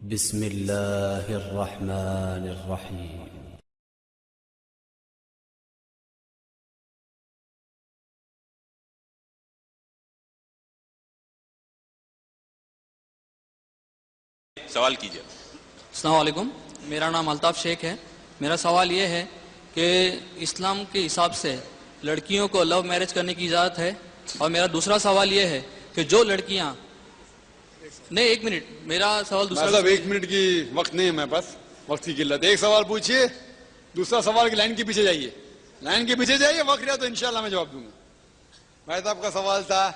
بسم اللہ الرحمن الرحیم۔ سوال کیجئے۔ السلام علیکم، میرا نام الطاف شیخ ہے۔ میرا سوال یہ ہے کہ اسلام کے حساب سے لڑکیوں کو لو میرج کرنے کی اجازت ہے، اور میرا دوسرا سوال یہ ہے کہ جو لڑکیاں نہیں، ایک منٹ، میرا سوال دوسرا صاحب ایک منٹ کی وقت نہیں ہے میرے پاس، وقت کی قلت۔ ایک سوال پوچھئے، دوسرا سوال کی لائن کے پیچھے جائیے، لائن کے پیچھے جائیے، وقت رہا تو انشاءاللہ میں جواب دوں گا۔ بھائی صاحب کا سوال تھا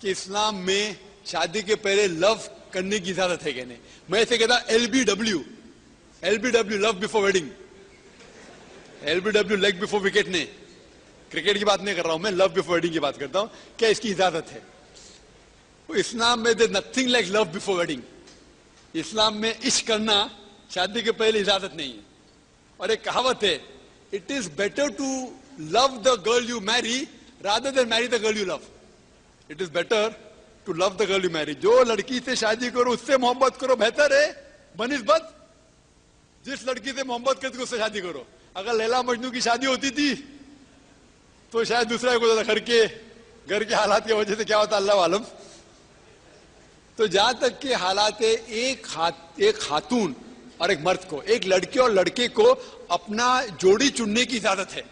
کہ اسلام میں شادی کے پہلے لو کرنے کی اجازت ہے کہ نہیں۔ میں اسے کہتا LBW، love before wedding, LBW leg before wicket نہیں، کرکٹ کی بات نہیں کر رہا ہوں میں، لو بیفور ویڈنگ کی بات کرتا ہوں۔ کیا اس کی اجازت ہے؟ اسلام میں there nothing like love before wedding. اسلام میں عشق کرنا شادی کے پہلے اجازت نہیں ہے، اور ایک کہاوت ہے، it is better to love the girl you marry rather than marry the girl you love. It is better to love the girl you marry. جو لڑکی سے شادی کرو اس سے محبت کرو، بہتر ہے بنسبت جس لڑکی سے محبت کرتے اس سے شادی کرو۔ اگر لیلا مجنو کی شادی ہوتی تھی تو شاید دوسرا کوئی گھر کے حالات کی وجہ سے کیا ہوتا اللہ عالم۔ تو جہاں تک کہ حالات ایک خاتون اور ایک مرد کو، ایک لڑکی اور لڑکے کو اپنا جوڑی چننے کی اجازت ہے۔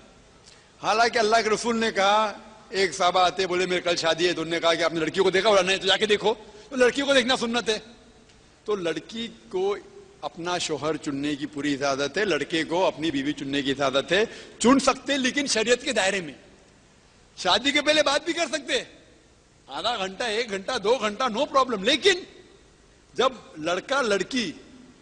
حالانکہ اللہ کے رسول نے کہا، ایک صحابہ آتے بولے میرے کل شادی ہے، تو انہوں نے کہا کہ آپ نے لڑکی کو دیکھا بولا نہیں، تو جا کے دیکھو۔ تو لڑکی کو دیکھنا سنت ہے، تو لڑکی کو اپنا شوہر چننے کی پوری اجازت ہے، لڑکے کو اپنی بیوی چننے کی اجازت ہے۔ چن سکتے لیکن شریعت کے دائرے میں، شادی کے پہلے بات بھی کر سکتے، آدھا گھنٹہ، 1 گھنٹہ، 2 گھنٹہ، نو پرابلم۔ لیکن جب لڑکا لڑکی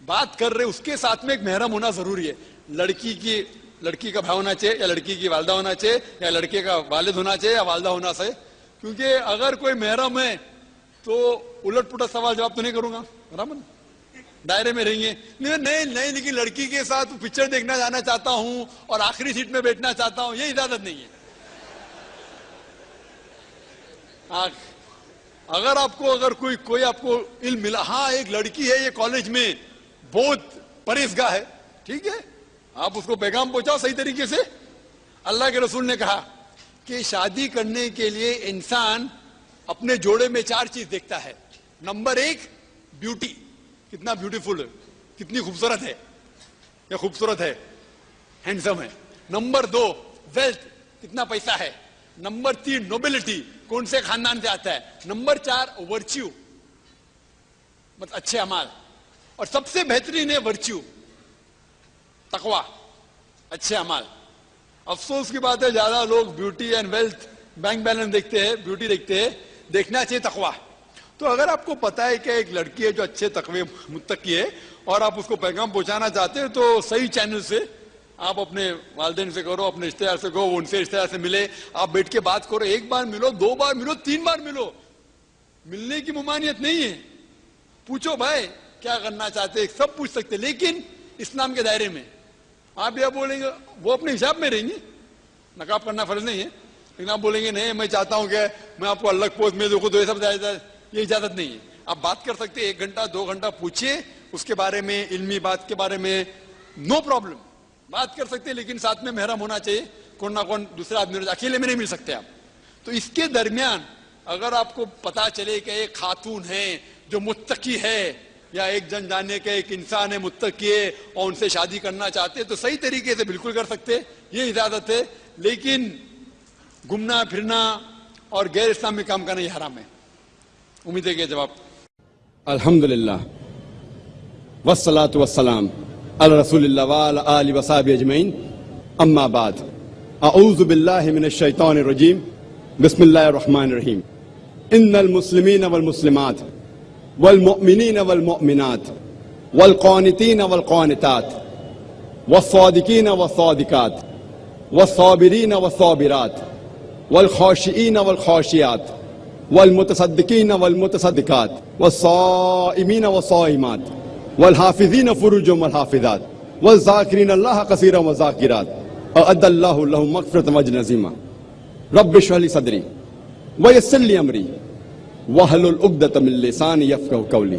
بات کر رہے اس کے ساتھ میں ایک محرم ہونا ضروری ہے۔ لڑکی کا بھائی ہونا چاہیے، یا لڑکی کی والدہ ہونا چاہیے، یا لڑکے کا والد ہونا چاہیے، یا والدہ ہونا چاہیے، کیونکہ اگر کوئی محرم ہے تو الٹ پلٹ سوال جواب تو نہیں کروں گا، برابر دائرے میں رہیں گے۔ نہیں لیکن لڑکی کے ساتھ پکچر دیکھنا جانا چاہتا ہوں اور آخری سیٹ میں بیٹھنا چاہتا ہوں، یہ اجازت نہیں ہے۔ اگر کوئی آپ کو علم ملا، ہاں ایک لڑکی ہے یہ کالج میں بہت پرہیزگار ہے، ٹھیک ہے، آپ اس کو پیغام پہنچاؤ صحیح طریقے سے۔ اللہ کے رسول نے کہا کہ شادی کرنے کے لیے انسان اپنے جوڑے میں 4 چیز دیکھتا ہے۔ نمبر 1 بیوٹی، کتنا بیوٹیفل ہے، کتنی خوبصورت ہے، یا خوبصورت ہے، ہینڈسم ہے۔ نمبر 2 ویلتھ، کتنا پیسہ ہے۔ نمبر 3 نوبلٹی، کون سے خاندان سے آتا ہے۔ نمبر 4 ورچیو، مطلب اچھے اعمال، اور سب سے بہترین ہے ورچیو، تقوی، اچھے اعمال۔ افسوس کی بات ہے زیادہ لوگ beauty and wealth, bank balance دیکھتے ہیں، بیوٹی دیکھتے ہیں، دیکھنا چاہیے تقوی۔ تو اگر آپ کو پتا ہے کہ ایک لڑکی ہے جو اچھے تقوی متقی ہے، اور آپ اس کو پیغام پہنچانا چاہتے ہیں، تو صحیح چینل سے آپ اپنے والدین سے کرو، اپنے رشتے دار سے کرو، ان سے رشتے دار سے ملے، آپ بیٹھ کے بات کرو، 1 بار ملو، 2 بار ملو، 3 بار ملو، ملنے کی ممانعت نہیں ہے۔ پوچھو بھائی کیا کرنا چاہتے ہیں، سب پوچھ سکتے، لیکن اسلام کے دائرے میں۔ آپ یہ بولیں گے وہ اپنے حساب میں رہیں گے، نقاب کرنا فرض نہیں ہے، لیکن آپ بولیں گے نہیں میں چاہتا ہوں کہ میں آپ کو الگ پوسٹ میں دیکھوں، تو یہ سب یہ اجازت نہیں ہے۔ آپ بات کر سکتے، 1 گھنٹہ 2 گھنٹہ پوچھئے اس کے بارے میں، علمی بات کے بارے میں، نو پرابلم، بات کر سکتے، لیکن ساتھ میں محرم ہونا چاہیے، کون نہ کون دوسرا آدمی، اکیلے میں نہیں مل سکتے آپ۔ تو اس کے درمیان اگر آپ کو پتا چلے کہ ایک خاتون ہے جو متقی ہے، یا ایک جن جانے کے ایک انسان ہے متقی ہے، اور ان سے شادی کرنا چاہتے تو صحیح طریقے سے بالکل کر سکتے، یہ اجازت ہے۔ لیکن گھومنا پھرنا اور غیر اسلامی کام کرنا یہ حرام ہے۔ امید ہے کہ جواب۔ الحمدللہ والصلاة والسلام علی رسول اللہ وعلی آلہ وصحبہ اجمعین، اما بعد، اعوذ باللہ من الشیطان الرجیم، بسم اللہ الرحمن الرحیم۔ ان المسلمین والمسلمات والمؤمنین والمؤمنات والقانتین والقانتات والصادقین والصادقات والصابرین والصابرات والخاشعین والخاشعات والمتصدقین والمتصدقات والصائمین والصائمات والحافظین فروجهم والحافظات والذاکرین اللہ کثیرا والذاکرات اعد اللہ لهم مغفرۃ واجرا عظیما۔ رب اشرح لی صدری ویسر لی امری واحلل عقدۃ من لسانی یفقهوا قولی۔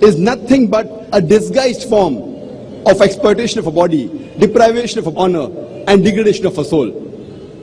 is nothing but a disguised form of exploitation of a body, deprivation of honor and degradation of a soul.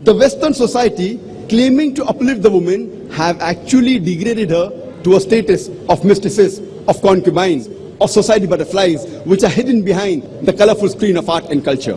The Western society claiming to uplift the woman have actually degraded her to a status of mistresses, of concubines, of society butterflies which are hidden behind the colorful screen of art and culture.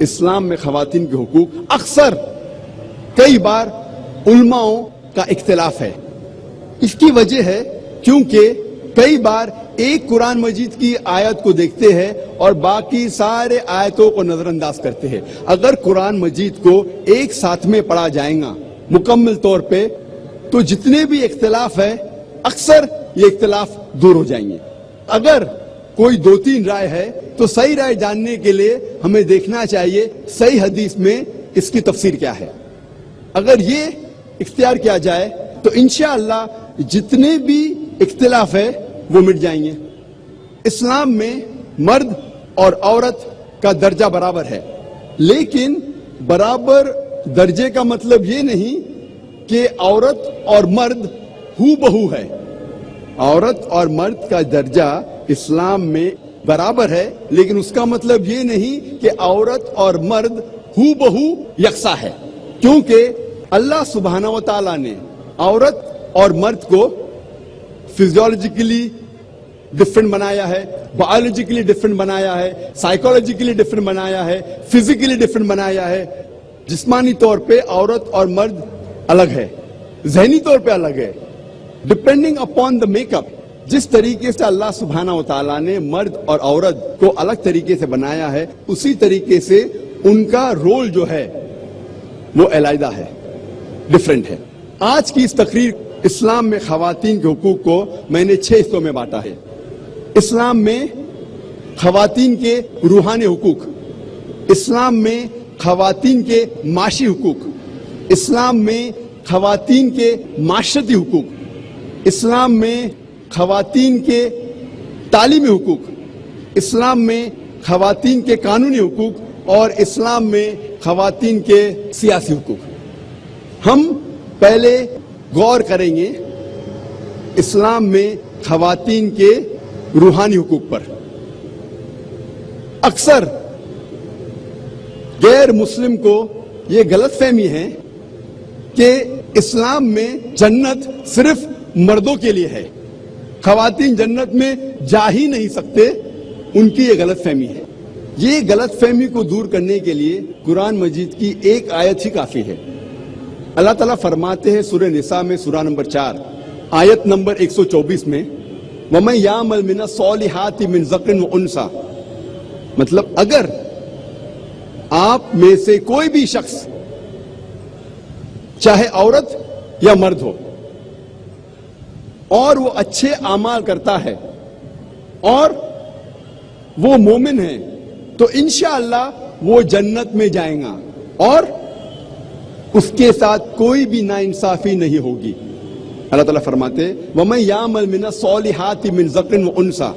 اسلام میں خواتین کے حقوق اکثر کئی بار علماؤں کا اختلاف ہے. اس کی وجہ ہے کیونکہ کئی بار ایک قرآن مجید کی آیت کو دیکھتے ہیں اور باقی سارے آیتوں کو نظر انداز کرتے ہیں. اگر قرآن مجید کو ایک ساتھ میں پڑھا جائے گا مکمل طور پہ تو جتنے بھی اختلاف ہے اکثر یہ اختلاف دور ہو جائیں گے. اگر کوئی 2-3 رائے ہے تو صحیح رائے جاننے کے لیے ہمیں دیکھنا چاہیے صحیح حدیث میں اس کی تفسیر کیا ہے. اگر یہ اختیار کیا جائے تو انشاءاللہ جتنے بھی اختلاف ہے وہ مٹ جائیں گے. اسلام میں مرد اور عورت کا درجہ برابر ہے، لیکن برابر درجے کا مطلب یہ نہیں کہ عورت اور مرد ہو بہو ہے. عورت اور مرد کا درجہ اسلام میں برابر ہے، لیکن اس کا مطلب یہ نہیں کہ عورت اور مرد ہو بہو یکساں ہے، کیونکہ اللہ سبحانہ و تعالیٰ نے عورت اور مرد کو فزیولوجیکلی ڈفرنٹ بنایا ہے، بایولوجیکلی ڈفرنٹ بنایا ہے، سائیکولوجیکلی ڈفرنٹ بنایا ہے، فزیکلی ڈفرنٹ بنایا ہے. جسمانی طور پہ عورت اور مرد الگ ہے، ذہنی طور پہ الگ ہے. Depending upon the make up, جس طریقے سے اللہ سبحانہ و تعالیٰ نے مرد اور عورت کو الگ طریقے سے بنایا ہے، اسی طریقے سے ان کا رول جو ہے وہ علیحدہ ہے، ڈفرنٹ ہے. آج کی اس تقریر اسلام میں خواتین کے حقوق کو میں نے 6 حصوں میں بانٹا ہے. اسلام میں خواتین کے روحانی حقوق، اسلام میں خواتین کے معاشی حقوق، اسلام میں خواتین کے معاشرتی حقوق، اسلام میں خواتین کے تعلیمی حقوق، اسلام میں خواتین کے قانونی حقوق اور اسلام میں خواتین کے سیاسی حقوق. ہم پہلے غور کریں گے اسلام میں خواتین کے روحانی حقوق پر. اکثر غیر مسلم کو یہ غلط فہمی ہے کہ اسلام میں جنت صرف مردوں کے لیے ہے، خواتین جنت میں جا ہی نہیں سکتے. ان کی یہ غلط فہمی ہے. یہ غلط فہمی کو دور کرنے کے لیے قرآن مجید کی ایک آیت ہی کافی ہے. اللہ تعالیٰ فرماتے ہیں سورہ نساء میں سورہ نمبر 4 آیت نمبر 124 میں وَمَن يَعْمَلْ مِنَ الصَّالِحَاتِ مِن ذَكَرٍ وَأُنثىٰ، مطلب اگر آپ میں سے کوئی بھی شخص چاہے عورت یا مرد ہو اور وہ اچھے اعمال کرتا ہے اور وہ مومن ہے تو انشاءاللہ وہ جنت میں جائیں گا اور اس کے ساتھ کوئی بھی ناانصافی نہیں ہوگی. اللہ تعالیٰ فرماتے وَمَن يَعْمَلْ مِنَ الصَّالِحَاتِ مِن ذَكَرٍ وَأُنثىٰ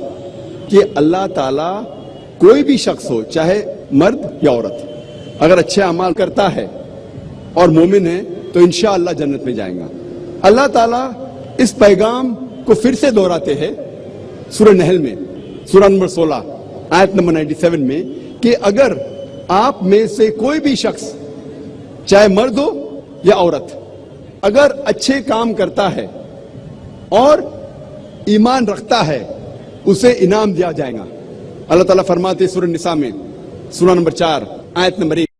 کہ اللہ تعالیٰ کوئی بھی شخص ہو چاہے مرد یا عورت اگر اچھے اعمال کرتا ہے اور مومن ہے تو انشاءاللہ جنت میں جائیں گا. اللہ تعالیٰ اس پیغام کو پھر سے دہراتے ہیں سورہ نحل میں سورہ نمبر 16 آیت نمبر 97 میں کہ اگر آپ میں سے کوئی بھی شخص چاہے مرد ہو یا عورت اگر اچھے کام کرتا ہے اور ایمان رکھتا ہے اسے انعام دیا جائے گا. اللہ تعالیٰ فرماتے سورہ نساء میں سورہ نمبر 4 آیت نمبر 1